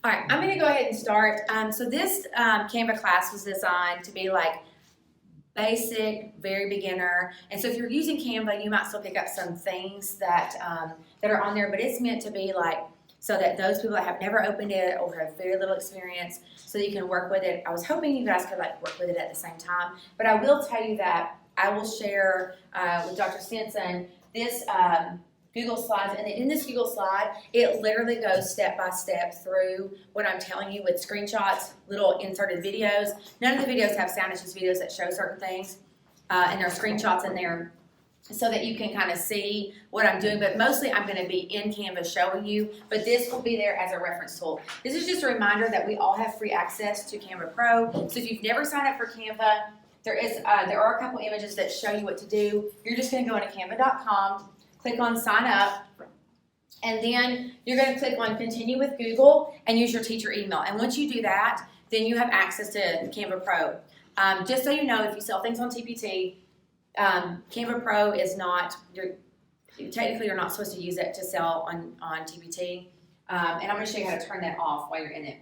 All right, I'm going to go ahead and start. So this Canva class was designed to be like basic, very beginner. And so if you're using Canva, you might still pick up some things that that are on there, but it's meant to be like so that those people that have never opened it or have very little experience, so you can work with it. I was hoping you guys could like work with it at the same time, but I will tell you that I will share with Dr. Stinson this Google Slides, and in this Google Slide, it literally goes step by step through what I'm telling you with screenshots, little inserted videos. None of the videos have sound, it's just videos that show certain things, and there are screenshots in there so that you can kind of see what I'm doing, but mostly I'm going to be in Canva showing you, but this will be there as a reference tool. This is just a reminder that we all have free access to Canva Pro, so if you've never signed up for Canva, there are a couple images that show you what to do. You're just going to go into canva.com, click on sign up, and then you're going to click on continue with Google and use your teacher email. And once you do that, then you have access to Canva Pro. Just so you know, if you sell things on TPT, Canva Pro is not, technically you're not supposed to use it to sell on TPT. And I'm going to show you how to turn that off while you're in it.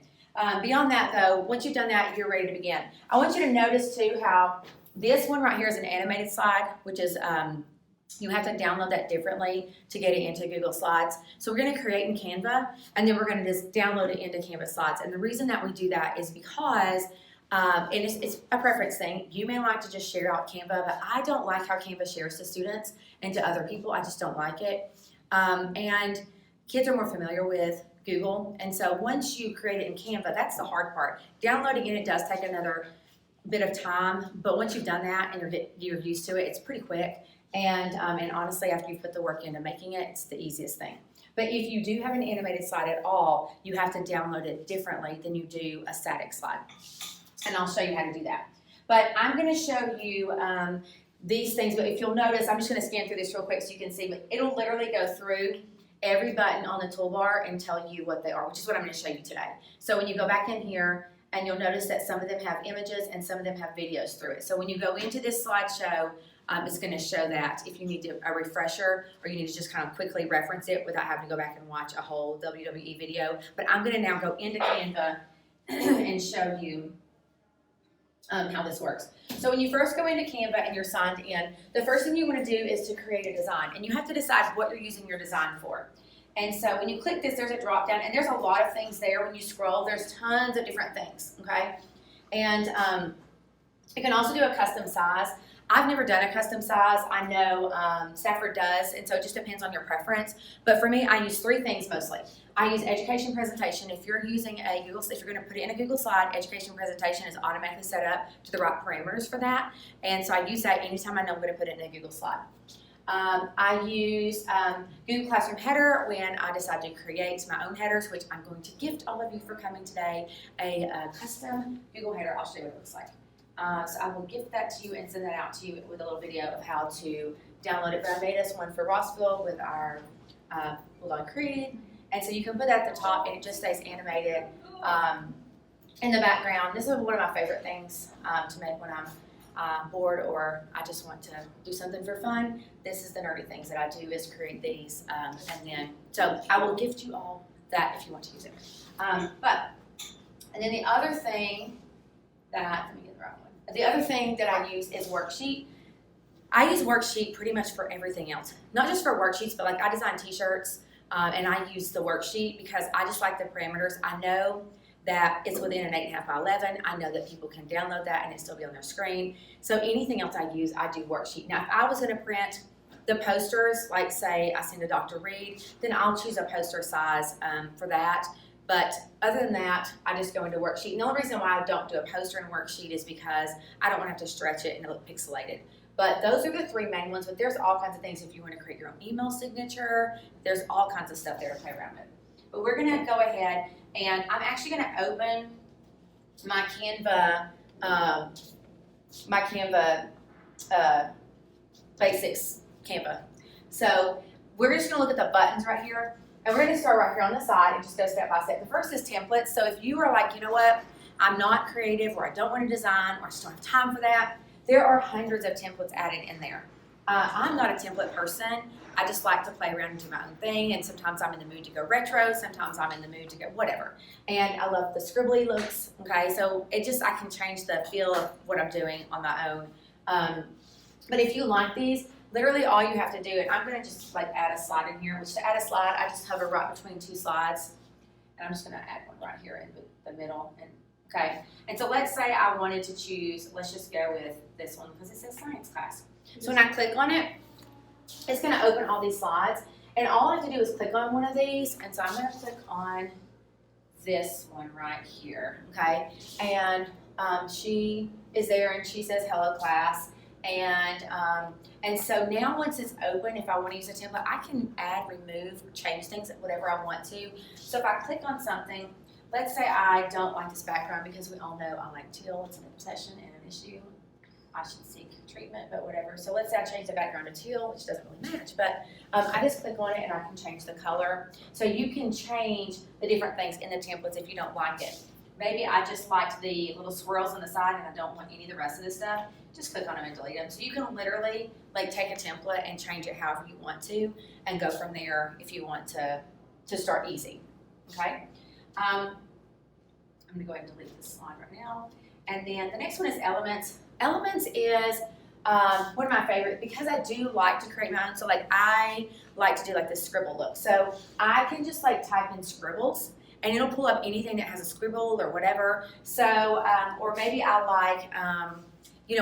Beyond that though, once you've done that, you're ready to begin. I want you to notice too how this one right here is an animated slide, which is you have to download that differently to get it into Google Slides. So we're going to create in Canva, and then we're going to just download it into Canva Slides. And the reason that we do that is because and it's a preference thing. You may like to just share out Canva, but I don't like how Canva shares to students and to other people. I just don't like it. And kids are more familiar with Google. And so once you create it in Canva, that's the hard part. Downloading it does take another bit of time, but once you've done that and you're used to it, it's pretty quick. And honestly, after you put the work into making it, it's the easiest thing. But if you do have an animated slide at all, you have to download it differently than you do a static slide. And I'll show you how to do that. But I'm going to show you these things. But if you'll notice, I'm just going to scan through this real quick so you can see. But it'll literally go through every button on the toolbar and tell you what they are, which is what I'm going to show you today. So when you go back in here, and you'll notice that some of them have images and some of them have videos through it. So when you go into this slideshow, it's going to show that if you need a refresher or you need to just kind of quickly reference it without having to go back and watch a whole WWE video. But I'm going to now go into Canva and show you how this works. So when you first go into Canva and you're signed in, the first thing you want to do is to create a design. And you have to decide what you're using your design for. And so when you click this, there's a drop down, and there's a lot of things there. When you scroll, there's tons of different things, okay? And you can also do a custom size. I've never done a custom size. I know Stafford does, and so it just depends on your preference. But for me, I use three things mostly. I use education presentation. If you're using if you're going to put it in a Google slide, education presentation is automatically set up to the right parameters for that. And so I use that anytime I know I'm going to put it in a Google slide. I use Google Classroom Header when I decide to create my own headers, which I'm going to gift all of you for coming today, a custom Google header. I'll show you what it looks like. So I will gift that to you and send that out to you with a little video of how to download it. But I made us one for Rossville with our Bulldog Creed. And so you can put that at the top and it just stays animated in the background. This is one of my favorite things to make when I'm bored or I just want to do something for fun. This is the nerdy things that I do, is create these. So I will gift you all that if you want to use it. And then the other thing that, let me get the right one. The other thing that I use is Worksheet. I use Worksheet pretty much for everything else. Not just for worksheets, but like I design t-shirts and I use the worksheet because I just like the parameters. I know that it's within an 8.5 by 11. I know that people can download that and it still be on their screen. So anything else I use, I do Worksheet. Now, if I was going to print the posters, like say I send to Dr. Reed, then I'll choose a poster size for that. But other than that, I just go into Worksheet. And the only reason why I don't do a poster in Worksheet is because I don't want to have to stretch it and it look pixelated. But those are the three main ones. But there's all kinds of things if you want to create your own email signature. There's all kinds of stuff there to play around with. But we're going to go ahead and I'm actually going to open my Canva basics Canva. So we're just going to look at the buttons right here. And we're going to start right here on the side and just go step by step. The first is templates. So if you are like, you know what, I'm not creative or I don't want to design or I just don't have time for that, there are hundreds of templates added in there. I'm not a template person. I just like to play around and do my own thing, and sometimes I'm in the mood to go retro, sometimes I'm in the mood to go whatever. And I love the scribbly looks, okay? So I can change the feel of what I'm doing on my own. But if you like these, literally all you have to do, and I'm gonna just like add a slide in here, which to add a slide, I just hover right between two slides, and I'm just gonna add one right here in the middle, and okay. And so let's say I wanted to choose, let's just go with this one because it says science class. So when I click on it, it's going to open all these slides, and all I have to do is click on one of these, and so I'm going to click on this one right here, okay? And she is there, and she says hello class, and so now once it's open, if I want to use a template, I can add, remove, change things, whatever I want to. So if I click on something, let's say I don't like this background because we all know I like teal, it's an obsession and an issue. I should seek treatment, but whatever. So let's say I change the background to teal, which doesn't really match, but I just click on it and I can change the color. So you can change the different things in the templates if you don't like it. Maybe I just liked the little swirls on the side and I don't want any of the rest of this stuff. Just click on them and delete them. So you can literally like take a template and change it however you want to and go from there if you want to start easy, okay? I'm gonna go ahead and delete this slide right now. And then the next one is elements. Elements is one of my favorites because I do like to create my own. So like I like to do like this scribble look. So I can just like type in scribbles and it'll pull up anything that has a scribble or whatever. So, or maybe I like,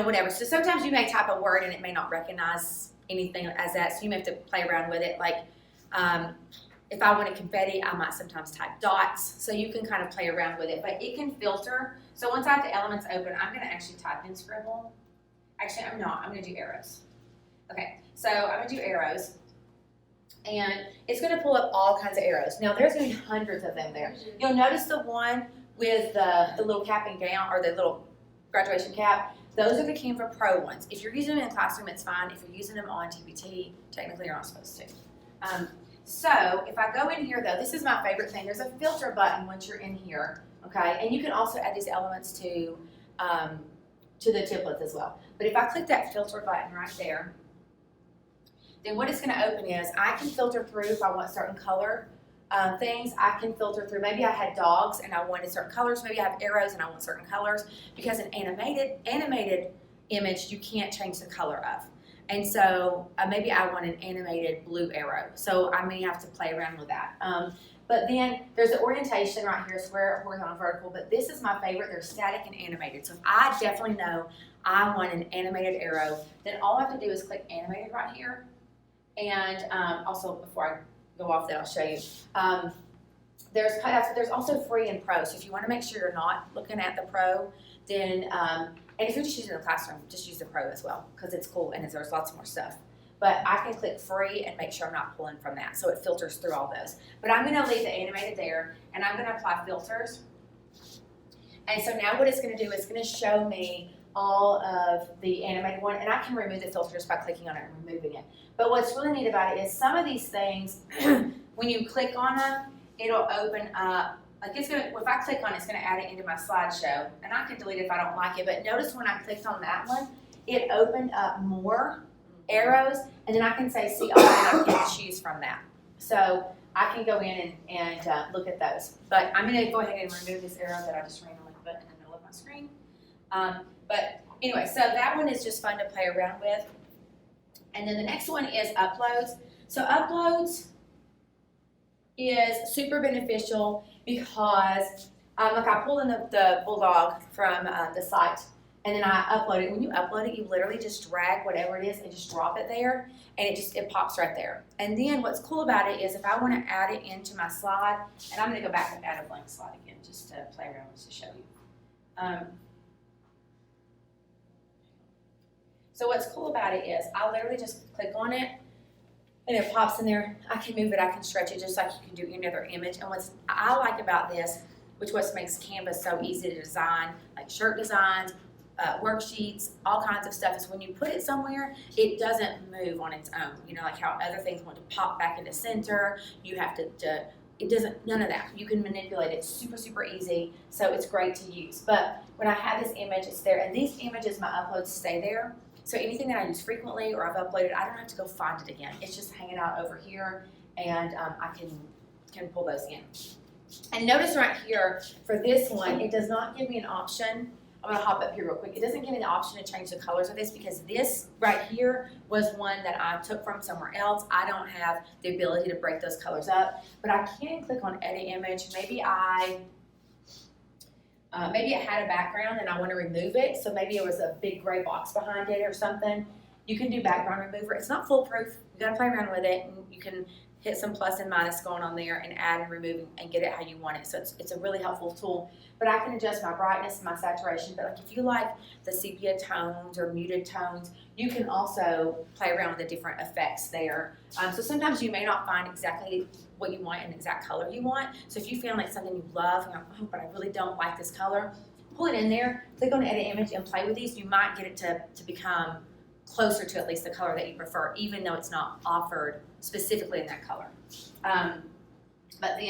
whatever. So sometimes you may type a word and it may not recognize anything as that. So you may have to play around with it. Like if I wanted confetti, I might sometimes type dots. So you can kind of play around with it, but it can filter. So once I have the elements open, I'm going to actually type in scribble. Actually, I'm not. I'm going to do arrows. Okay, so I'm going to do arrows. And it's going to pull up all kinds of arrows. Now, there's going to be hundreds of them there. You'll notice the one with the little cap and gown, or the little graduation cap. Those are the Canva Pro ones. If you're using them in a classroom, it's fine. If you're using them on TPT, technically you're not supposed to. So if I go in here, though, this is my favorite thing. There's a filter button once you're in here, okay? And you can also add these elements to the templates as well. But if I click that filter button right there, then what it's going to open is I can filter through if I want certain color things. I can filter through. Maybe I had dogs and I wanted certain colors. Maybe I have arrows and I want certain colors. Because an animated image, you can't change the color of. And so maybe I want an animated blue arrow. So I may have to play around with that. But then there's the orientation right here, square, horizontal, vertical. But this is my favorite. They're static and animated. So if I definitely know I want an animated arrow, then all I have to do is click animated right here. And also, before I go off that, I'll show you. There's also free and pro. So if you want to make sure you're not looking at the pro, then, and if you're just using the classroom, just use the pro as well because it's cool and there's lots more stuff. But I can click free and make sure I'm not pulling from that. So it filters through all those. But I'm going to leave the animated there and I'm going to apply filters. And so now what it's going to do is it's going to show me all of the animated one, and I can remove the filter just by clicking on it and removing it. But what's really neat about it is some of these things, when you click on them, it'll open up. Like it's gonna, if I click on it, it's gonna add it into my slideshow, and I can delete it if I don't like it. But notice when I clicked on that one, it opened up more arrows, and then I can say see all, and I can choose from that. So I can go in and look at those. But I'm gonna go ahead and remove this arrow that I just randomly put in the middle of my screen. But anyway, so that one is just fun to play around with. And then the next one is uploads. So uploads is super beneficial because like I pull in the bulldog from the site and then I upload it. When you upload it, you literally just drag whatever it is and just drop it there and it pops right there. And then what's cool about it is if I want to add it into my slide, and I'm going to go back and add a blank slide again just to play around with to show you. So what's cool about it is I literally just click on it and it pops in there. I can move it, I can stretch it just like you can do any other image. And what I like about this, which what makes Canva so easy to design, like shirt designs, worksheets, all kinds of stuff, is when you put it somewhere, it doesn't move on its own. You know, like how other things want to pop back into center. You have to it doesn't, none of that. You can manipulate it super, super easy. So it's great to use. But when I have this image, it's there. And these images, my uploads stay there. So anything that I use frequently or I've uploaded, I don't have to go find it again. It's just hanging out over here, and I can pull those in. And notice right here, for this one, it does not give me an option. I'm going to hop up here real quick. It doesn't give me the option to change the colors of this because this right here was one that I took from somewhere else. I don't have the ability to break those colors up, but I can click on Edit Image. Maybe it had a background and I want to remove it, so maybe it was a big gray box behind it or something. You can do background remover. It's not foolproof. You got to play around with it, and you can hit some plus and minus going on there and add and remove and get it how you want it. So it's a really helpful tool. But I can adjust my brightness and my saturation. But like if you like the sepia tones or muted tones, you can also play around with the different effects there. So sometimes you may not find exactly what you want and exact color you want. So if you found like something you love and you're like, oh, but I really don't like this color, pull it in there, click on Edit Image and play with these. You might get it to become closer to at least the color that you prefer, even though it's not offered specifically in that color. But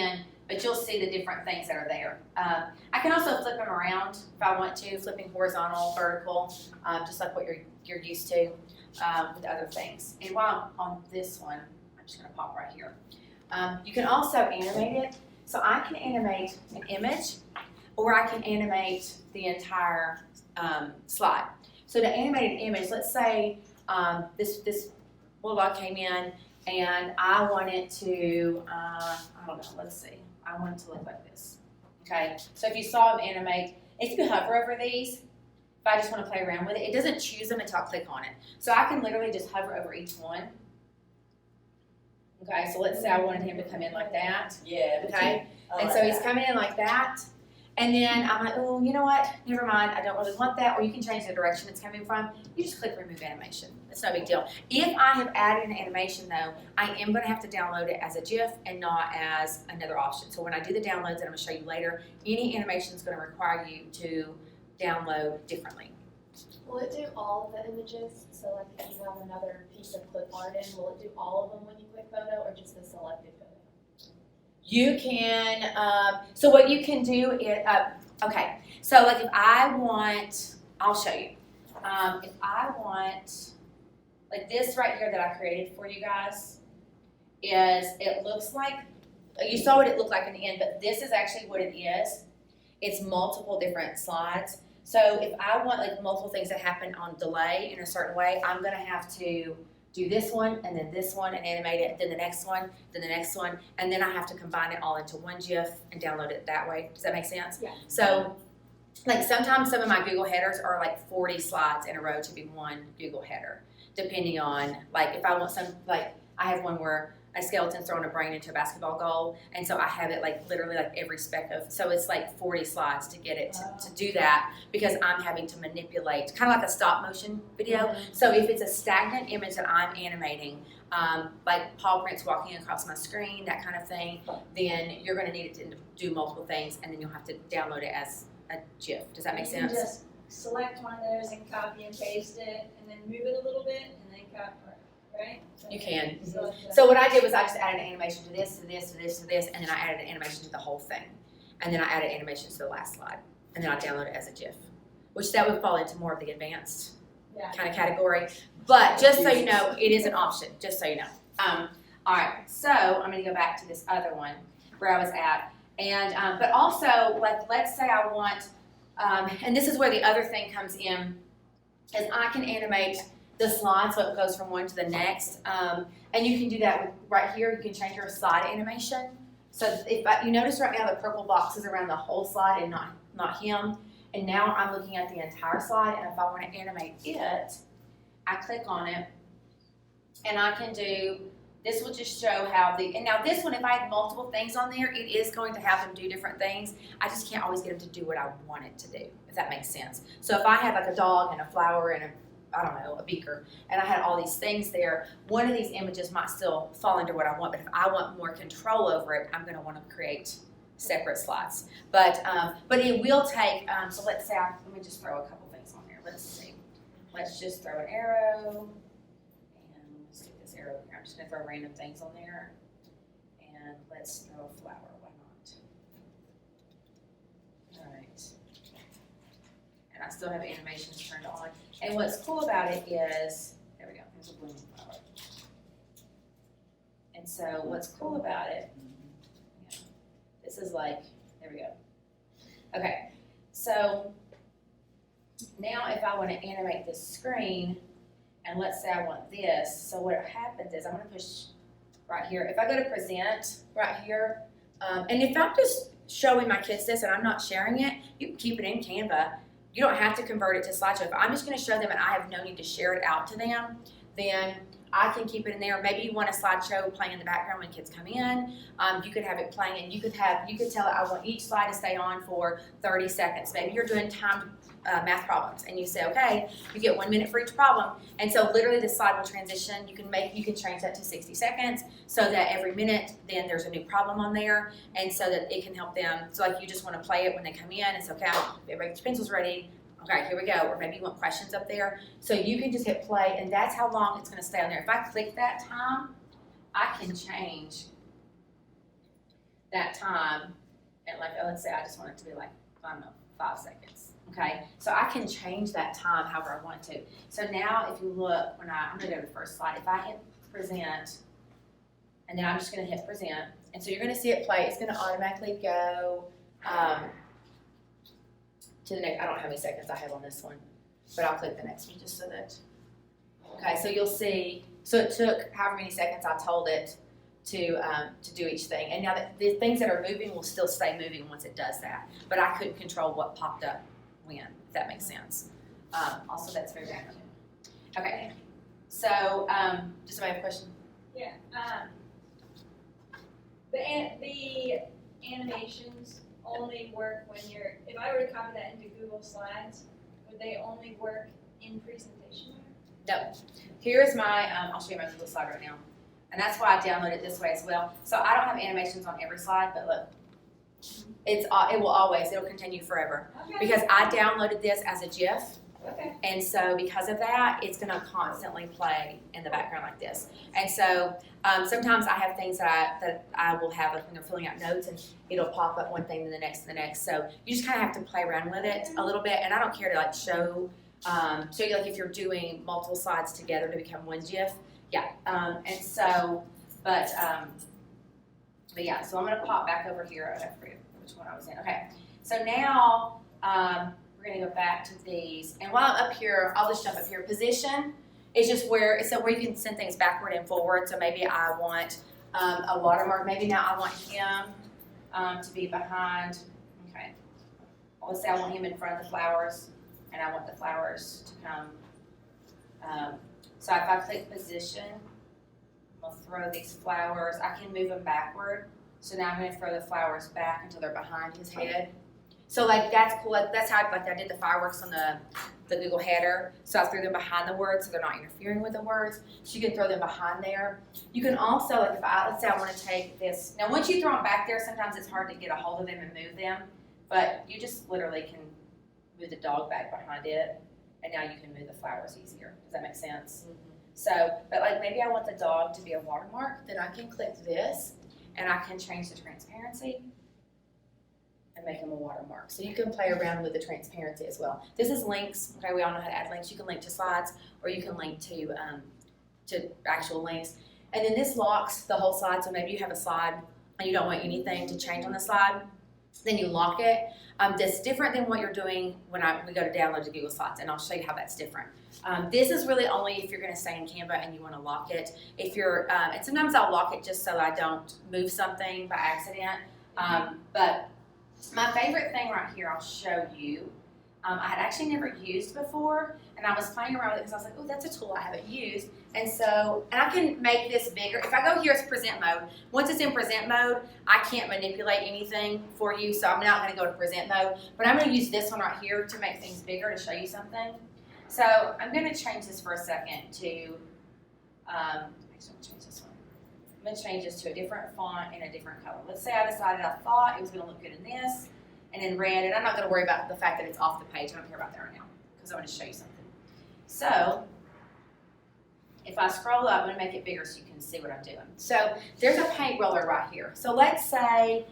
you'll see the different things that are there. I can also flip them around if I want to, flipping horizontal, vertical, just like what you're used to with other things. And while I'm on this one, I'm just going to pop right here. You can also animate it. So I can animate an image, or I can animate the entire slide. So to animate an image, let's say this bulldog came in and I want it to, I don't know, let's see. I want it to look like this. Okay, so if you saw them animate, if you hover over these, if I just want to play around with it, it doesn't choose them until I click on it. So I can literally just hover over each one. Okay, so let's say I wanted him to come in like that. Yeah. Okay, and so he's coming in like that. And then I'm like, oh, you know what? Never mind. I don't really want that. Or you can change the direction it's coming from. You just click Remove Animation. It's no big deal. If I have added an animation, though, I am going to have to download it as a GIF and not as another option. So when I do the downloads, that I'm going to show you later, any animation is going to require you to download differently. Will it do all of the images? So like if you have another piece of clip art in, will it do all of them when you click photo, or just the selected photo? You can, so what you can do is, okay, so like if I want, I'll show you. If I want, like this right here that I created for you guys, it looks like, you saw what it looked like in the end, but this is actually what it is. It's multiple different slides. So if I want like multiple things that happen on delay in a certain way, I'm gonna have to do this one, and then this one, and animate it, then the next one, then the next one, and then I have to combine it all into one GIF and download it that way. Does that make sense? Yeah. So, like sometimes some of my Google headers are like 40 slides in a row to be one Google header, depending on, like if I want some, like I have one where a skeleton's throwing a brain into a basketball goal, and so I have it like literally like every speck of, so it's like 40 slides to get it to do that, because I'm having to manipulate, kind of like a stop motion video. Mm-hmm. So if it's a stagnant image that I'm animating, like paw prints walking across my screen, that kind of thing, then you're going to need it to do multiple things, and then you'll have to download it as a GIF. Does that make sense? You can just select one of those and copy and paste it, and then move it a little bit, and then copy. Right? You can. Mm-hmm. So what I did was I just added an animation to this, to this, to this, to this, and then I added an animation to the whole thing. And then I added animations to the last slide. And then I downloaded it as a GIF, which that would fall into more of the advanced kind of category. But just so you know, it is an option, just so you know. All right, so I'm going to go back to this other one where I was at. And but also, like, let's say I want, and this is where the other thing comes in, is I can animate the slide so it goes from one to the next, and you can do that with, right here. You can change your slide animation. So if you notice right now the purple box is around the whole slide and not him, and now I'm looking at the entire slide, and if I want to animate it, I click on it, and I can do, this will just show how and now this one, if I had multiple things on there, it is going to have them do different things. I just can't always get them to do what I want it to do, if that makes sense. So if I had like a dog and a flower and a beaker, and I had all these things there, one of these images might still fall into what I want, but if I want more control over it, I'm going to want to create separate slides. But it will take, so let's say, let me just throw a couple things on there. Let's see. Let's just throw an arrow, and let's get this arrow here. I'm just going to throw random things on there, and let's throw a flower. Why not? All right. And I still have animations turned on. And what's cool about it is, there we go, there's a blooming flower. And so what's cool about it, this is like, there we go. Okay, so now if I want to animate this screen, and let's say I want this, so what happens is I'm going to push right here. If I go to present right here, and if I'm just showing my kids this and I'm not sharing it, you can keep it in Canva. You don't have to convert it to slideshow. If I'm just going to show them and I have no need to share it out to them, then I can keep it in there. Maybe you want a slideshow playing in the background when kids come in. You could have it playing, and you could tell it I want each slide to stay on for 30 seconds. Maybe you're doing timed math problems, and you say, okay, you get 1 minute for each problem, and so literally the slide will transition. You can change that to 60 seconds, so that every minute then there's a new problem on there, and so that it can help them. So like you just want to play it when they come in. It's okay. Everybody get your pencils ready. Okay, here we go. Or maybe you want questions up there. So you can just hit play, and that's how long it's going to stay on there. If I click that time, I can change that time. And like, let's say I just want it to be like, I don't know, 5 seconds. Okay, so I can change that time however I want to. So now if you look, I'm going to go to the first slide. If I hit present, and then I'm just going to hit present, and so you're going to see it play. It's going to automatically go to the next. I don't know how many seconds I have on this one, but I'll click the next one just so that. Okay, so you'll see. So it took however many seconds I told it to do each thing, and now the things that are moving will still stay moving once it does that. But I couldn't control what popped up when, if that makes sense. Also, that's very random. Okay, so does somebody have a question? Yeah. The animations only work when if I were to copy that into Google Slides, would they only work in presentation? No. Here's my, I'll show you my Google slide right now. And that's why I downloaded it this way as well. So I don't have animations on every slide, but look, it'll continue forever. Okay. Because I downloaded this as a GIF. Okay. And so because of that, it's going to constantly play in the background like this. And so sometimes I have things that I will have like when they're filling out notes, and it'll pop up one thing to the next to the next. So you just kind of have to play around with it a little bit. And I don't care to like show you like if you're doing multiple slides together to become one GIF. Yeah. And so, but yeah. So I'm going to pop back over here. I forget which one I was in. Okay. So now. We're going to go back to these, and while I'm up here, I'll just jump up here. Position is just where you can send things backward and forward. So maybe I want a watermark. Maybe now I want him to be behind. Okay, well, let's say I want him in front of the flowers, and I want the flowers to come. So if I click position, I'm going to throw these flowers. I can move them backward. So now I'm going to throw the flowers back until they're behind his head. So like that's cool. That's how I did the fireworks on the Google header. So I threw them behind the words so they're not interfering with the words. So you can throw them behind there. You can also, like let's say I want to take this. Now once you throw them back there, sometimes it's hard to get a hold of them and move them. But you just literally can move the dog back behind it. And now you can move the flowers easier. Does that make sense? Mm-hmm. So, but like maybe I want the dog to be a watermark. Then I can click this and I can change the transparency and make them a watermark. So you can play around with the transparency as well. This is links. Okay, we all know how to add links. You can link to slides, or you can link to actual links. And then this locks the whole slide. So maybe you have a slide and you don't want anything to change on the slide. Then you lock it. That's different than what you're doing when we go to download the Google Slides, and I'll show you how that's different. This is really only if you're going to stay in Canva and you want to lock it. If you're, and sometimes I'll lock it just so I don't move something by accident. But my favorite thing right here, I'll show you. I had actually never used before, and I was playing around with it because I was like, oh, that's a tool I haven't used. And I can make this bigger. If I go here, it's present mode. Once it's in present mode, I can't manipulate anything for you, so I'm not going to go to present mode. But I'm going to use this one right here to make things bigger to show you something. So I'm going to change this for a second to, actually I'm going to change this one. I'm going to change this to a different font and a different color. Let's say I decided I thought it was going to look good in this and in red, and I'm not going to worry about the fact that it's off the page. I don't care about that right now because I want to show you something. So if I scroll up, I'm going to make it bigger so you can see what I'm doing. So there's a paint roller right here. So let's say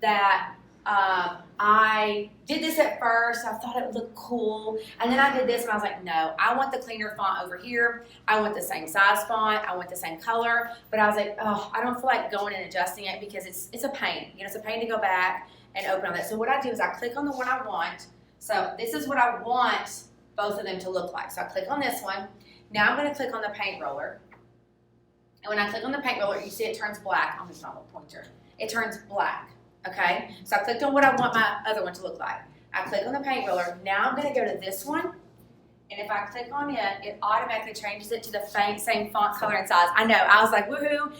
that I did this at first. I thought it would look cool. And then I did this and I was like, no, I want the cleaner font over here. I want the same size font. I want the same color. But I was like, oh, I don't feel like going and adjusting it because it's a pain. You know, it's a pain to go back and open on that. So what I do is I click on the one I want. So this is what I want both of them to look like. So I click on this one. Now I'm going to click on the paint roller. And when I click on the paint roller, you see it turns black. Oh, it's not a pointer. It turns black, okay? So I clicked on what I want my other one to look like. I click on the paint roller. Now I'm going to go to this one. And if I click on it, it automatically changes it to the same font, color, and size. I know. I was like, woohoo.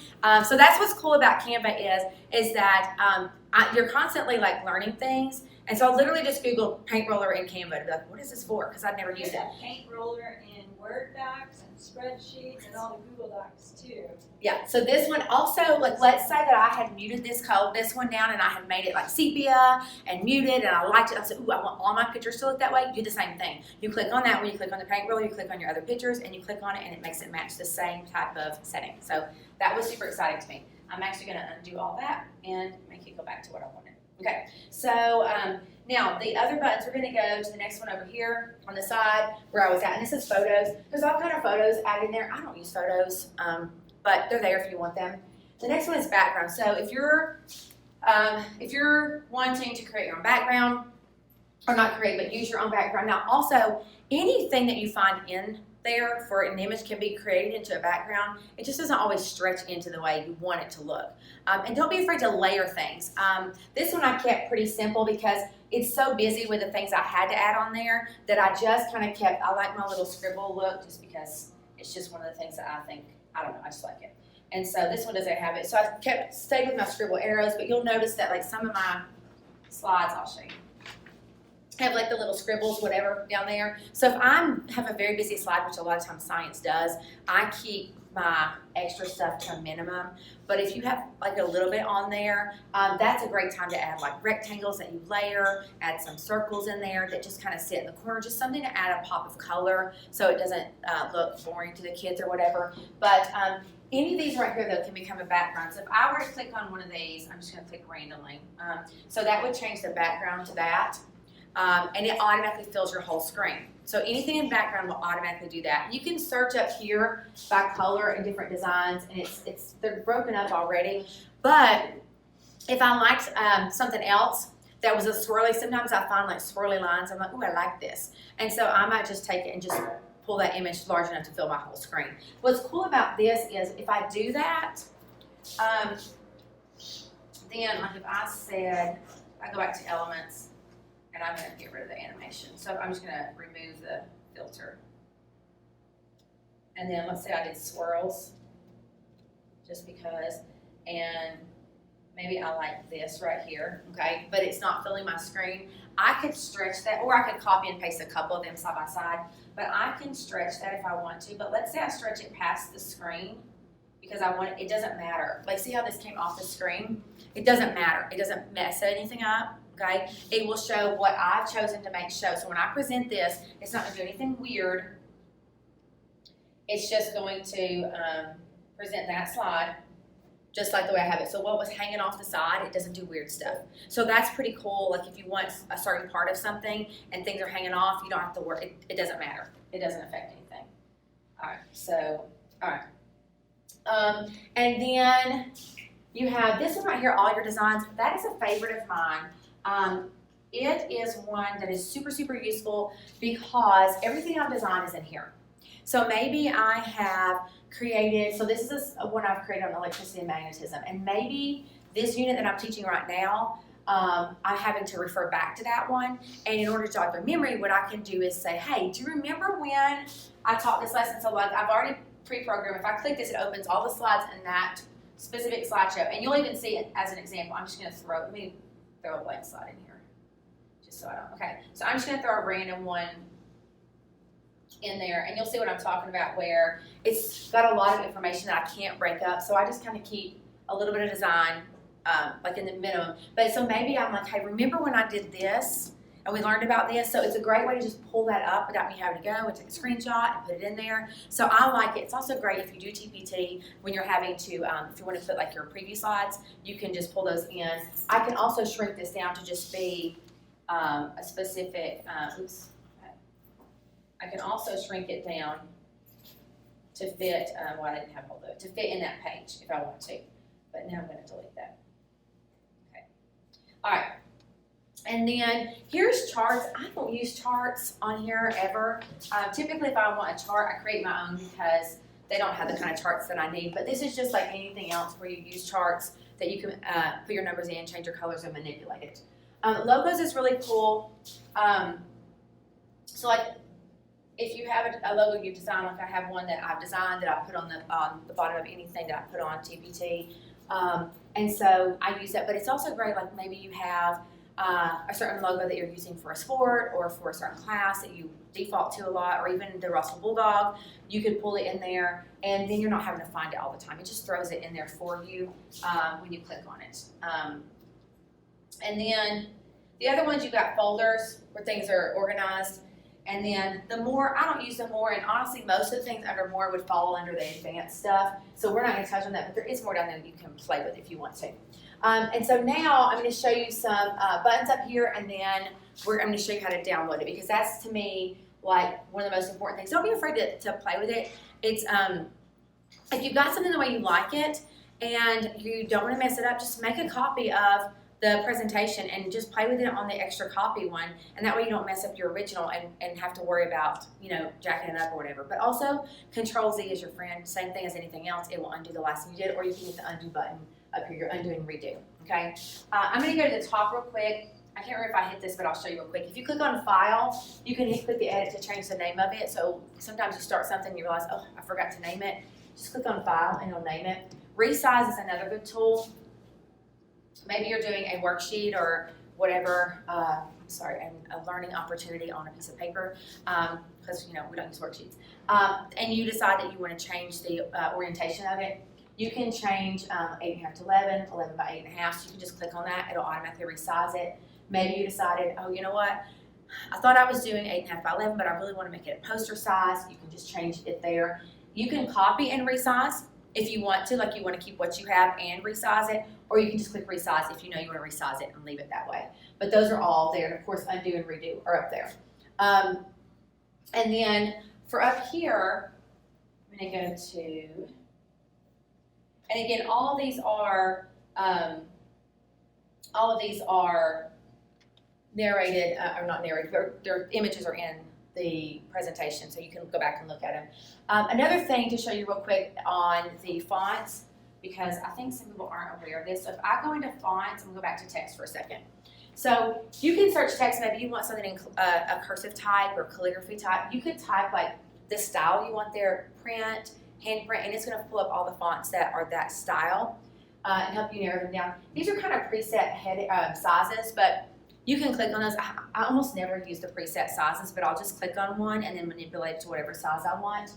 So that's what's cool about Canva is that you're constantly like learning things. And so I literally just Googled paint roller in Canva to be like, what is this for? Because I'd never used it. Paint roller in Word docs and spreadsheets and all the Google Docs too. Yeah, so this one also, like let's say that I had muted this one down and I had made it like sepia and muted and I liked it. I said, ooh, I want all my pictures to look that way. You do the same thing. You click on that when you click on the paint roller, you click on your other pictures and you click on it and it makes it match the same type of setting. So that was super exciting to me. I'm actually gonna undo all that and make it go back to what I wanted. Okay, so now the other buttons, we're gonna go to the next one over here on the side where I was at, and this is photos. There's all kind of photos added in there. I don't use photos, but they're there if you want them. The next one is background. So if you're wanting to create your own background, or not create, but use your own background. Now also, anything that you find in there for an image can be created into a background. It just doesn't always stretch into the way you want it to look. And don't be afraid to layer things. This one I kept pretty simple because it's so busy with the things I had to add on there that I just kind of kept, I like my little scribble look just because it's just one of the things that I think, I don't know, I just like it. And so this one doesn't have it. So I stayed with my scribble arrows, but you'll notice that like some of my slides, I'll show you, have like the little scribbles, whatever, down there. So if I have a very busy slide, which a lot of times science does, I keep my extra stuff to a minimum. But if you have like a little bit on there, that's a great time to add like rectangles that you layer, add some circles in there that just kind of sit in the corner, just something to add a pop of color so it doesn't look boring to the kids or whatever. But any of these right here, though, can become a background. So if I were to click on one of these, I'm just going to click randomly. So that would change the background to that. And it automatically fills your whole screen. So anything in background will automatically do that. You can search up here by color and different designs, and they're broken up already. But if I liked something else that was a swirly, sometimes I find like swirly lines. I'm like, ooh, I like this. And so I might just take it and just pull that image large enough to fill my whole screen. What's cool about this is if I do that, then like if I go back to elements, and I'm going to get rid of the animation. So I'm just going to remove the filter. And then let's say I did swirls, just because, and maybe I like this right here, okay? But it's not filling my screen. I could stretch that, or I could copy and paste a couple of them side by side, but I can stretch that if I want to. But let's say I stretch it past the screen, because I want it doesn't matter. Like, see how this came off the screen? It doesn't matter. It doesn't mess anything up. Okay, it will show what I've chosen to make show. So when I present this, it's not going to do anything weird. It's just going to present that slide just like the way I have it. So what was hanging off the side, it doesn't do weird stuff. So that's pretty cool. Like if you want a certain part of something and things are hanging off, you don't have to worry. It doesn't matter. It doesn't affect anything. All right, so, all right. And then you have this one right here, all your designs. That is a favorite of mine. It is one that is super, super useful because everything I've designed is in here. So maybe I have created, so this is one I've created on electricity and magnetism, and maybe this unit that I'm teaching right now, I'm having to refer back to that one, and in order to jog their memory, what I can do is say, hey, do you remember when I taught this lesson? So like I've already pre-programmed, if I click this, it opens all the slides in that specific slideshow, and you'll even see it as an example. I'm just going to throw a blank slide in here, just so I don't, okay. So I'm just going to throw a random one in there, and you'll see what I'm talking about, where it's got a lot of information that I can't break up, so I just kind of keep a little bit of design, like in the minimum. But so maybe I'm like, hey, remember when I did this? and we learned about this. So it's a great way to just pull that up without me having to go and take a screenshot and put it in there. So I like it. It's also great if you do TPT when you're having to, if you want to put like your preview slides, you can just pull those in. I can also shrink this down to just be a specific, I can also shrink it down to fit, well, I didn't have all of it, to fit in that page if I want to. But now I'm going to delete that. Okay. All right. And then here's charts. I don't use charts on here ever. Typically, if I want a chart, I create my own because they don't have the kind of charts that I need. But this is just like anything else where you use charts that you can put your numbers in, change your colors, and manipulate it. Logos is really cool. So like if you have a logo you've designed, like I have one that I've designed that I put on the bottom of anything that I put on TPT. And so I use that. But it's also great like maybe you have a certain logo that you're using for a sport or for a certain class that you default to a lot, or even the Russell Bulldog, you could pull it in there and then you're not having to find it all the time. It just throws it in there for you when you click on it. And then the other ones, you've got folders where things are organized. And then the more, I don't use the more, and honestly most of the things under more would fall under the advanced stuff. So we're not going to touch on that, but there is more down there that you can play with if you want to. And so now I'm going to show you some buttons up here, and then I'm going to show you how to download it, because that's to me like one of the most important things. Don't be afraid to play with it. It's if you've got something the way you like it and you don't want to mess it up, just make a copy of the presentation and just play with it on the extra copy one, and that way you don't mess up your original and have to worry about, you know, jacking it up or whatever. But also Control Z is your friend. Same thing as anything else. It will undo the last thing you did, or you can hit the undo button up here. You're undo and redo. Okay. I'm going to go to the top real quick. I can't remember if I hit this, but I'll show you real quick. If you click on File, you can click the edit to change the name of it. So sometimes you start something and you realize, oh, I forgot to name it. Just click on File and it'll name it. Resize is another good tool. Maybe you're doing a worksheet or whatever, a learning opportunity on a piece of paper, because you know we don't use worksheets, and you decide that you want to change the orientation of it. You can change 8.5 to 11, 11 by 8.5, so you can just click on that. It'll automatically resize it. Maybe you decided, oh, you know what? I thought I was doing 8.5 by 11, but I really want to make it a poster size. You can just change it there. You can copy and resize if you want to, like you want to keep what you have and resize it, or you can just click resize if you know you want to resize it and leave it that way. But those are all there, and of course undo and redo are up there. And then for up here, I'm going to go to, and again, all of these are narrated, or not narrated, their images are in the presentation, so you can go back and look at them. Another thing to show you real quick on the fonts, because I think some people aren't aware of this. So if I go into fonts, I'm going to go back to text for a second. So you can search text. Maybe you want something in a cursive type or calligraphy type. You could type like the style you want there, print, handprint, and it's going to pull up all the fonts that are that style and help you narrow them down. These are kind of preset sizes, but you can click on those. I almost never use the preset sizes, but I'll just click on one and then manipulate it to whatever size I want.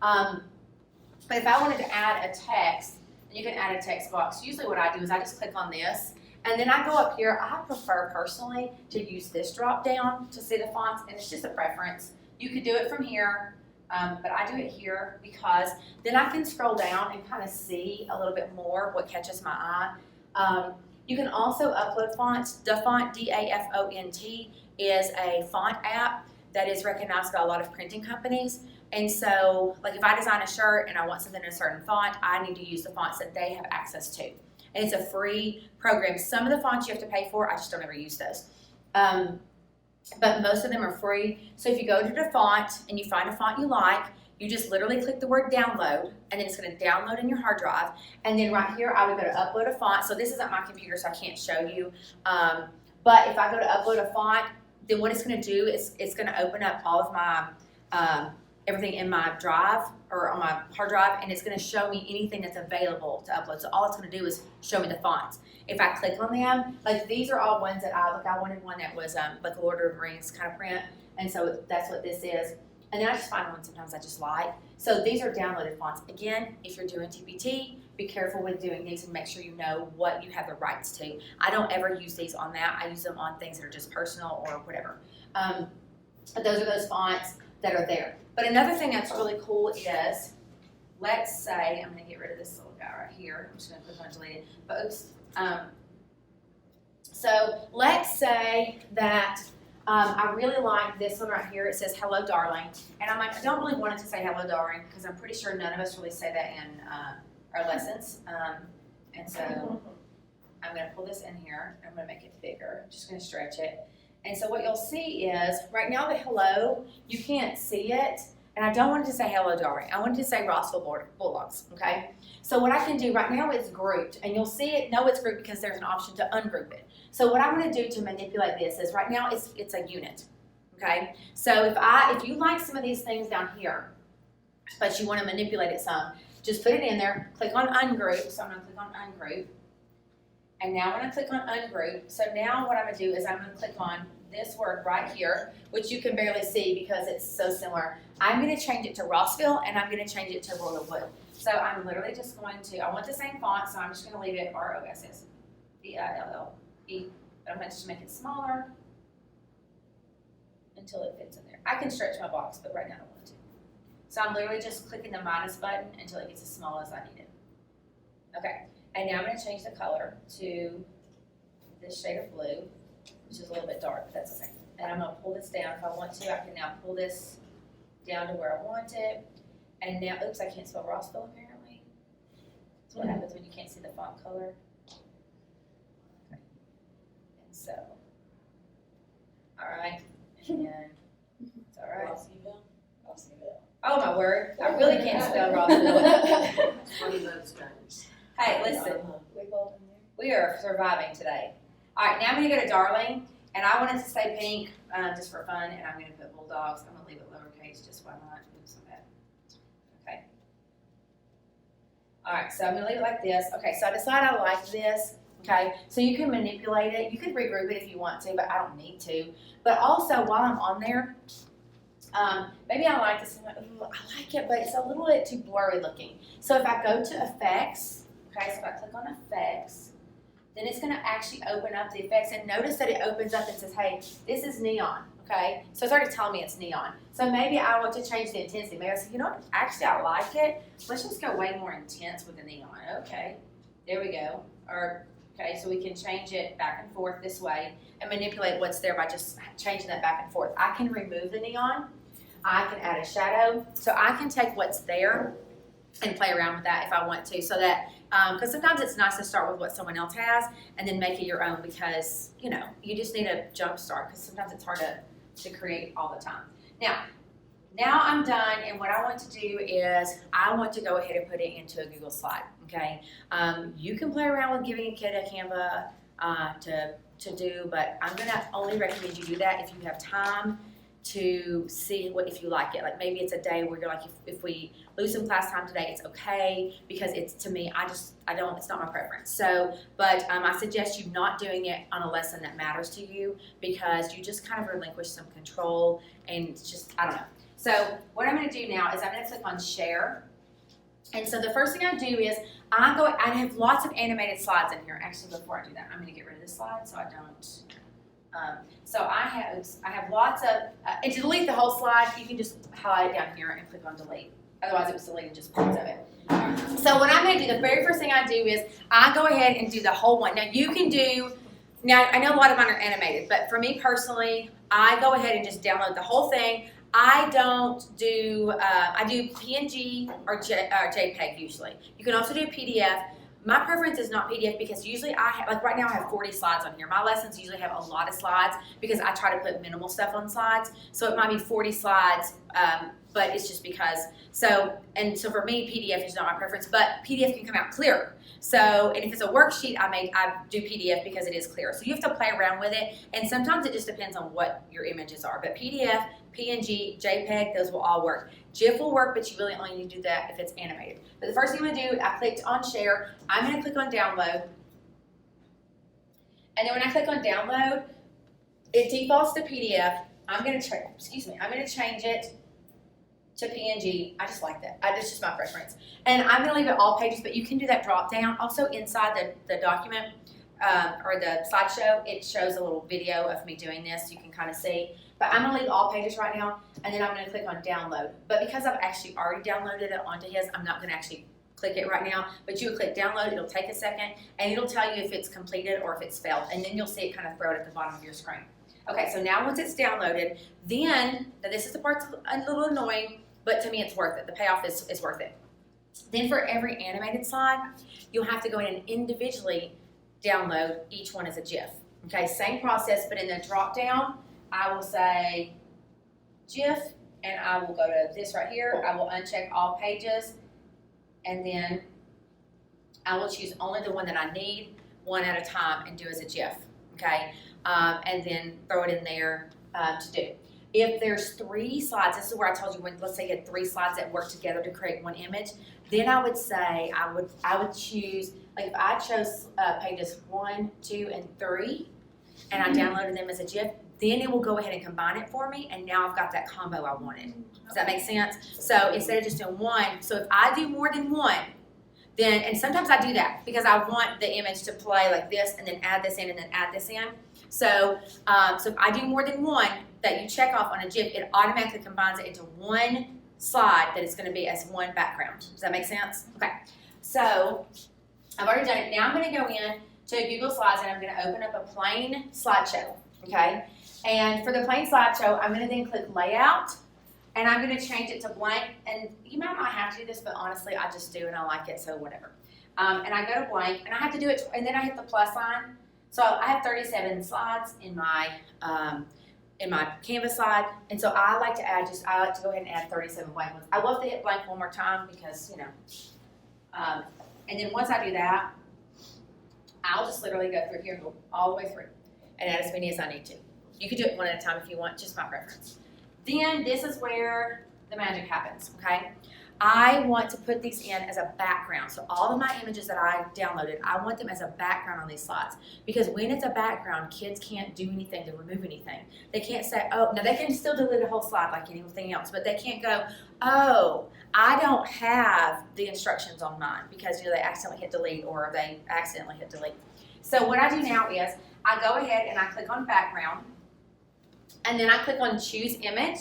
But if I wanted to add a text, and you can add a text box. Usually what I do is I just click on this, and then I go up here. I prefer personally to use this drop down to see the fonts, and it's just a preference. You could do it from here, but I do it here because then I can scroll down and kind of see a little bit more what catches my eye. You can also upload fonts. The font DAFONT is a font app that is recognized by a lot of printing companies. And so, like if I design a shirt and I want something in a certain font, I need to use the fonts that they have access to. And it's a free program. Some of the fonts you have to pay for, I just don't ever use those. But most of them are free. So if you go to the font and you find a font you like, you just literally click the word download, and then it's going to download in your hard drive. And then right here, I would go to upload a font. So this isn't my computer, so I can't show you. But if I go to upload a font, then what it's going to do is it's going to open up all of my everything in my drive or on my hard drive, and it's going to show me anything that's available to upload. So all it's going to do is show me the fonts. If I click on them, like these are all ones that I wanted one that was like a Lord of the Rings kind of print, and so that's what this is. And then I just find one sometimes I just like. So these are downloaded fonts. Again, if you're doing TPT, be careful with doing these and make sure you know what you have the rights to. I don't ever use these on that. I use them on things that are just personal or whatever. But those are those fonts that are there. But another thing that's really cool is, let's say, I'm going to get rid of this little guy right here. I'm just going to click on delete it. But oops. So let's say that I really like this one right here. It says, hello, darling. And I'm like, I don't really want it to say hello, darling, because I'm pretty sure none of us really say that in our lessons. And so I'm going to pull this in here. I'm going to make it bigger. I'm just going to stretch it. And so what you'll see is, right now the hello, you can't see it. And I don't want it to say hello, darling. I want it to say Rossville Bulldogs, okay? So what I can do right now is grouped. And you'll see it, know it's grouped because there's an option to ungroup it. So what I'm going to do to manipulate this is, right now it's a unit, okay? So if you like some of these things down here, but you want to manipulate it some, just put it in there, click on ungroup. So I'm going to click on ungroup. And now when I click on ungroup, so now what I'm going to do is I'm going to click on this word right here, which you can barely see because it's so similar. I'm going to change it to Rossville, and I'm going to change it to Royal Wood. So I'm literally just going to, I want the same font, so I'm just going to leave it R-O-S-S-V-I-L-L-E, but I'm going to just make it smaller until it fits in there. I can stretch my box, but right now I don't want to. So I'm literally just clicking the minus button until it gets as small as I need it. Okay, and now I'm going to change the color to this shade of blue, which is a little bit dark, but that's okay. And I'm going to pull this down. If I want to, I can now pull this down to where I want it. And now, oops, I can't spell Rossville apparently. That's what happens when you can't see the font color. Okay. And so, all right. And it's all right. Rossville. Oh my word, I really can't spell Rossville. Hey, listen, we are surviving today. All right, now I'm going to go to darling, and I want it to say pink just for fun, and I'm going to put Bulldogs. I'm going to leave it lowercase, just why not? Oops, I'm bad. Okay. All right, so I'm going to leave it like this. Okay, so I decide I like this. Okay, so you can manipulate it. You could regroup it if you want to, but I don't need to. But also, while I'm on there, maybe I like this. I like it, but it's a little bit too blurry looking. So if I go to effects, okay, so if I click on effects, then it's going to actually open up the effects. And notice that it opens up and says, hey, this is neon, okay? So it's already telling me it's neon. So maybe I want to change the intensity. Maybe I say, you know what, actually I like it. Let's just go way more intense with the neon. Okay, there we go. Or, okay, so we can change it back and forth this way and manipulate what's there by just changing that back and forth. I can remove the neon. I can add a shadow. So I can take what's there and play around with that if I want to, so that, because sometimes it's nice to start with what someone else has and then make it your own, because, you know, you just need a jump start, because sometimes it's hard to create all the time. Now I'm done, and what I want to do is I want to go ahead and put it into a Google slide, okay? You can play around with giving a kid a Canva to do, but I'm going to only recommend you do that if you have time to see what, if you like it. Like maybe it's a day where you're like, if we lose some class time today, it's okay, because it's, to me, it's not my preference. So, but I suggest you not doing it on a lesson that matters to you, because you just kind of relinquish some control, and it's just, I don't know. So what I'm going to do now is I'm going to click on share. And so the first thing I do is I have lots of animated slides in here. Actually, before I do that, I'm going to get rid of this slide so I don't. So I have lots of, and to delete the whole slide, you can just highlight it down here and click on delete. Otherwise it was deleting just parts of it. So what I'm going to do, the very first thing I do is I go ahead and do the whole one. Now you can do, I know a lot of mine are animated, but for me personally, I go ahead and just download the whole thing. I don't do, I do PNG or JPEG usually. You can also do PDF. My preference is not PDF, because usually like right now I have 40 slides on here. My lessons usually have a lot of slides because I try to put minimal stuff on slides. So it might be 40 slides, but it's just because, so for me, PDF is not my preference, but PDF can come out clearer. So, and if it's a worksheet, I do PDF because it is clear. So you have to play around with it, and sometimes it just depends on what your images are. But PDF, PNG, JPEG, those will all work. GIF will work, but you really only need to do that if it's animated. But the first thing I'm going to do, I clicked on share. I'm going to click on download. And then when I click on download, it defaults to PDF. I'm going to change it to PNG. I just like that. It's just my preference. And I'm going to leave it all pages, but you can do that drop down. Also inside the document or the slideshow, it shows a little video of me doing this. You can kind of see. But I'm going to leave all pages right now, and then I'm going to click on download. But because I've actually already downloaded it onto his, I'm not going to actually click it right now. But you would click download. It'll take a second, and it'll tell you if it's completed or if it's failed. And then you'll see it kind of throw it at the bottom of your screen. Okay, so now once it's downloaded, then, now this is the part that's a little annoying, but to me it's worth it. The payoff is worth it. Then for every animated slide, you'll have to go in and individually download each one as a GIF. Okay, same process, but in the drop down, I will say GIF, and I will go to this right here. I will uncheck all pages, and then I will choose only the one that I need, one at a time, and do as a GIF. Okay, and then throw it in there to do. If there's 3 slides, this is where I told you when, let's say you had 3 slides that work together to create one image, then I would say I would choose, like if I chose pages 1, 2, and 3, and I downloaded them as a GIF, then it will go ahead and combine it for me, and now I've got that combo I wanted. Does that make sense? So instead of just doing one, so if I do more than one, then, and sometimes I do that because I want the image to play like this and then add this in and then add this in. So, so if I do more than one that you check off on a GIF, it automatically combines it into one slide that it's going to be as one background. Does that make sense? Okay. So I've already done it. Now I'm going to go in to Google Slides and I'm going to open up a plain slideshow. Okay. And for the plain slideshow, I'm going to then click Layout. And I'm going to change it to blank, and you might not have to do this, but honestly, I just do, and I like it, so whatever. And I go to blank, and I have to do it, and then I hit the plus sign. So I have 37 slides in my Canva slide, and so I like to go ahead and add 37 blank ones. I love to hit blank one more time because, you know. And then once I do that, I'll just literally go through here and go all the way through and add as many as I need to. You can do it one at a time if you want, just my preference. Then this is where the magic happens, okay? I want to put these in as a background. So all of my images that I downloaded, I want them as a background on these slides. Because when it's a background, kids can't do anything to remove anything. They can't say, oh, now they can still delete a whole slide like anything else, but they can't go, oh, I don't have the instructions on mine because, you know, they accidentally hit delete or they accidentally hit delete. So what I do now is I go ahead and I click on background. And then I click on Choose Image.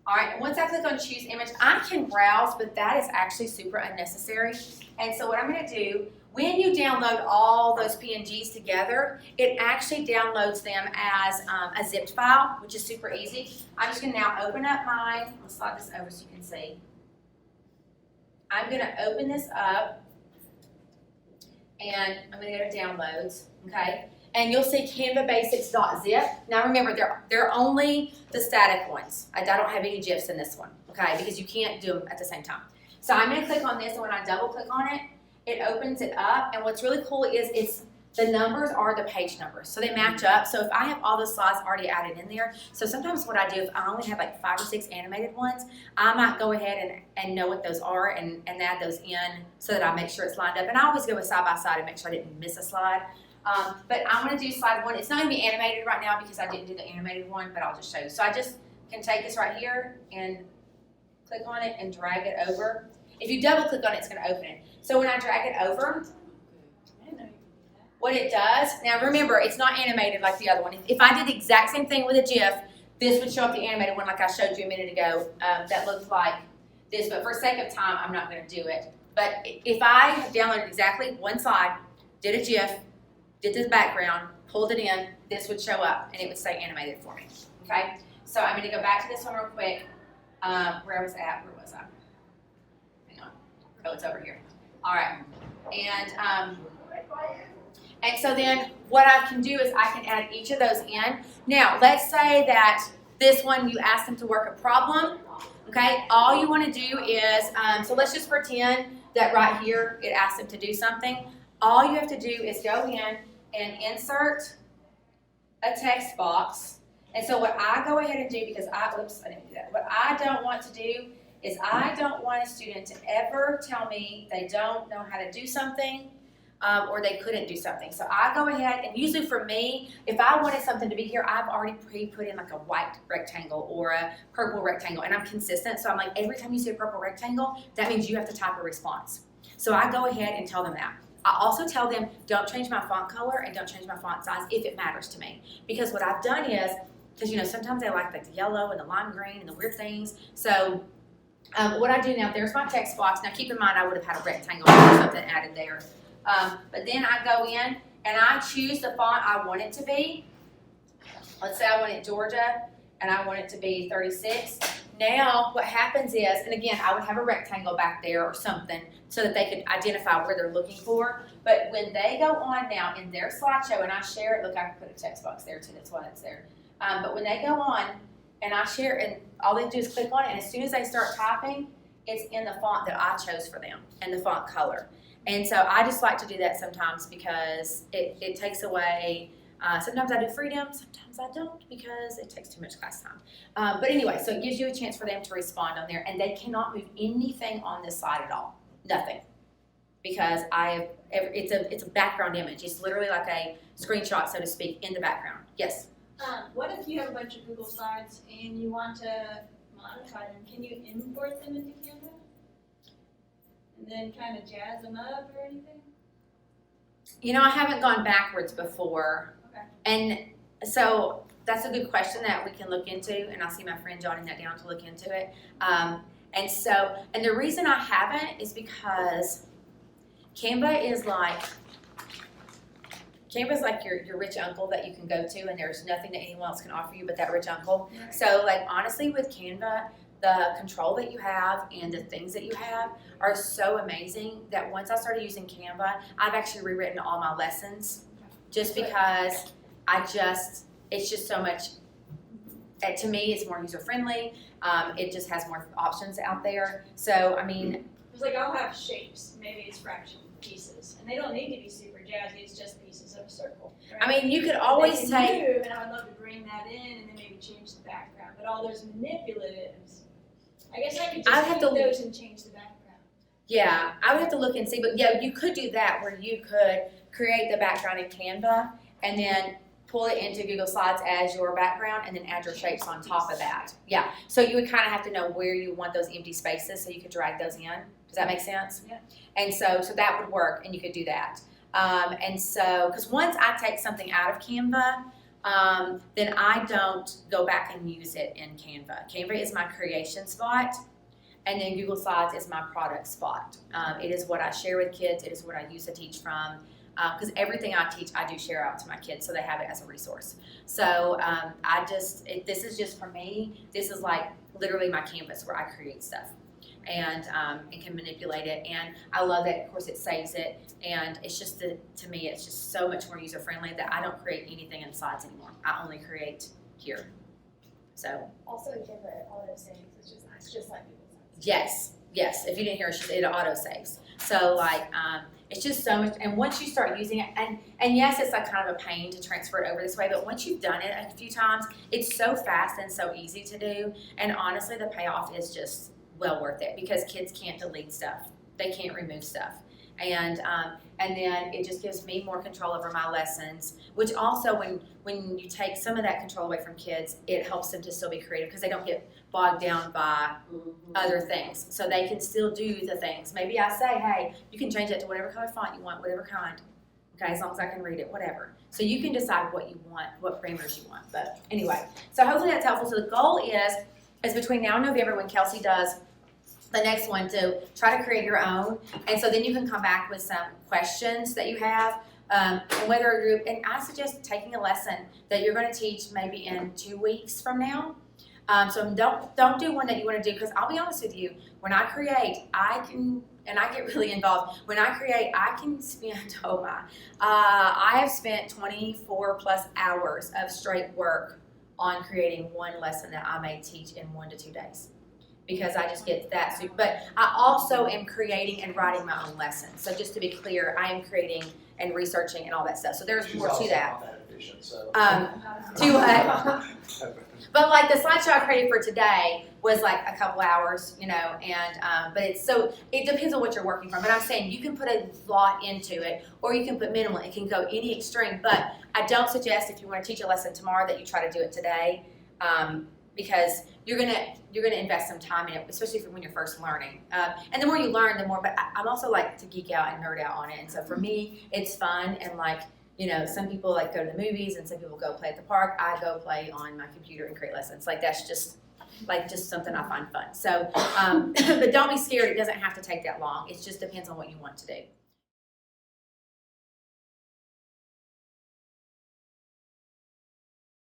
All right, once I click on Choose Image, I can browse, but that is actually super unnecessary. And so what I'm going to do, when you download all those PNGs together, it actually downloads them as a zipped file, which is super easy. I'm just going to now open up mine. Let's slide this over so you can see. I'm going to open this up, and I'm going to go to Downloads, okay? And you'll see canvabasics.zip. Now remember, they're only the static ones. I don't have any GIFs in this one, okay? Because you can't do them at the same time. So I'm gonna click on this, and when I double click on it, it opens it up. And what's really cool is the numbers are the page numbers. So they match up. So if I have all the slides already added in there, so sometimes what I do, if I only have like 5 or 6 animated ones, I might go ahead and know what those are and add those in so that I make sure it's lined up. And I always go with side by side and make sure I didn't miss a slide. But I'm going to do slide 1. It's not going to be animated right now because I didn't do the animated one, but I'll just show you. So I just can take this right here and click on it and drag it over. If you double click on it, it's going to open it. So when I drag it over, what it does, now remember, it's not animated like the other one. If I did the exact same thing with a GIF, this would show up the animated one like I showed you a minute ago. That looks like this, but for sake of time, I'm not going to do it. But if I downloaded exactly one slide, did a GIF, did this background, pulled it in, this would show up and it would say animated for me, okay? So I'm gonna go back to this one real quick. Where I was at, where was I? Hang on, oh, it's over here. All right, and so then what I can do is I can add each of those in. Now, let's say that this one, you ask them to work a problem, okay? All you wanna do is, so let's just pretend that right here, it asks them to do something. All you have to do is go in and insert a text box. And so what I go ahead and do, because I didn't do that. What I don't want to do is I don't want a student to ever tell me they don't know how to do something or they couldn't do something. So I go ahead, and usually for me, if I wanted something to be here, I've already put in like a white rectangle or a purple rectangle, and I'm consistent. So I'm like, every time you see a purple rectangle, that means you have to type a response. So I go ahead and tell them that. I also tell them, don't change my font color and don't change my font size if it matters to me. Because what I've done is, because sometimes they like the yellow and the lime green and the weird things. So what I do now, there's my text box. Now keep in mind, I would have had a rectangle or something added there. But then I go in and I choose the font I want it to be. Let's say I want it Georgia and I want it to be 36. Now what happens is, and again, I would have a rectangle back there or something so that they could identify where they're looking for. But when they go on now in their slideshow and I share it, look, I can put a text box there too, that's why it's there. But when they go on and I share it, and all they do is click on it, and as soon as they start typing, it's in the font that I chose for them and the font color. And so I just like to do that sometimes because it takes away, sometimes I do freedom, sometimes I don't because it takes too much class time. But anyway, so it gives you a chance for them to respond on there, and they cannot move anything on this slide at all, nothing. Because it's a background image. It's literally like a screenshot, so to speak, in the background. Yes? What if you have a bunch of Google Slides and you want to modify them? Can you import them into Canva? And then kind of jazz them up or anything? I haven't gone backwards before. Okay. And so that's a good question that we can look into, and I'll see my friend jotting that down to look into it. And the reason I haven't is because Canva's like your rich uncle that you can go to, and there's nothing that anyone else can offer you but that rich uncle. Right. So like honestly with Canva, the control that you have and the things that you have are so amazing that once I started using Canva, I've actually rewritten all my lessons just because it's just so much, to me, it's more user-friendly. It just has more options out there. So, I mean. It's like I'll have shapes, maybe it's fraction pieces, and they don't need to be super jazzy, it's just pieces of a circle. Right? I mean, you could always they take. can move, and I would love to bring that in and then maybe change the background, but all those manipulatives, I guess I could just do those and change the background. Yeah, I would have to look and see, but yeah, you could do that where you could create the background in Canva and then pull it into Google Slides as your background and then add your shapes on top of that. Yeah, so you would kind of have to know where you want those empty spaces so you could drag those in. Does that make sense? Yeah. And so that would work, and you could do that. And so, because once I take something out of Canva, then I don't go back and use it in Canva. Canva is my creation spot, and then Google Slides is my product spot. It is what I share with kids. It is what I use to teach from. Because everything I teach, I do share out to my kids, so they have it as a resource. So this is just for me. This is like literally my canvas where I create stuff, and can manipulate it. And I love that. Of course, it saves it, and it's just to me, it's just so much more user friendly that I don't create anything in Slides anymore. I only create here. So Also, in Canva, it auto saves. It's just like Google Slides. yes. If you didn't hear, it auto saves. So like. It's just so much, and once you start using it, and yes, it's like kind of a pain to transfer it over this way, but once you've done it a few times, it's so fast and so easy to do, and honestly, the payoff is just well worth it because kids can't delete stuff. They can't remove stuff. And then it just gives me more control over my lessons, which also when you take some of that control away from kids, it helps them to still be creative because they don't get bogged down by other things. So they can still do the things. Maybe I say, hey, you can change it to whatever color font you want, whatever kind. Okay, as long as I can read it, whatever. So you can decide what you want, what parameters you want. But anyway, so hopefully that's helpful. So the goal is between now and November when Kelsey does the next one to try to create your own, and so then you can come back with some questions that you have, and and I suggest taking a lesson that you're going to teach maybe in 2 weeks from now. So don't do one that you want to do because I'll be honest with you, when I create, I get really involved. When I create, I can spend I have spent 24 plus hours of straight work on creating one lesson that I may teach in 1 to 2 days. Because I just get that. But I also am creating and writing my own lessons. So just to be clear, I am creating and researching and all that stuff. So there's She's more to also that. not that efficient, so. To what? But like the slideshow I created for today was like a couple hours, you know, and but it depends on what you're working from. But I'm saying you can put a lot into it, or you can put minimal. It can go any extreme. But I don't suggest if you want to teach a lesson tomorrow that you try to do it today, because you're gonna invest some time in it, especially when you're first learning. And the more you learn, the more. But I'm also like to geek out and nerd out on it. And so for me, it's fun and like. You know, some people like go to the movies and some people go play at the park. I go play on my computer and create lessons. Like that's just something I find fun. So, but don't be scared. It doesn't have to take that long. It just depends on what you want to do.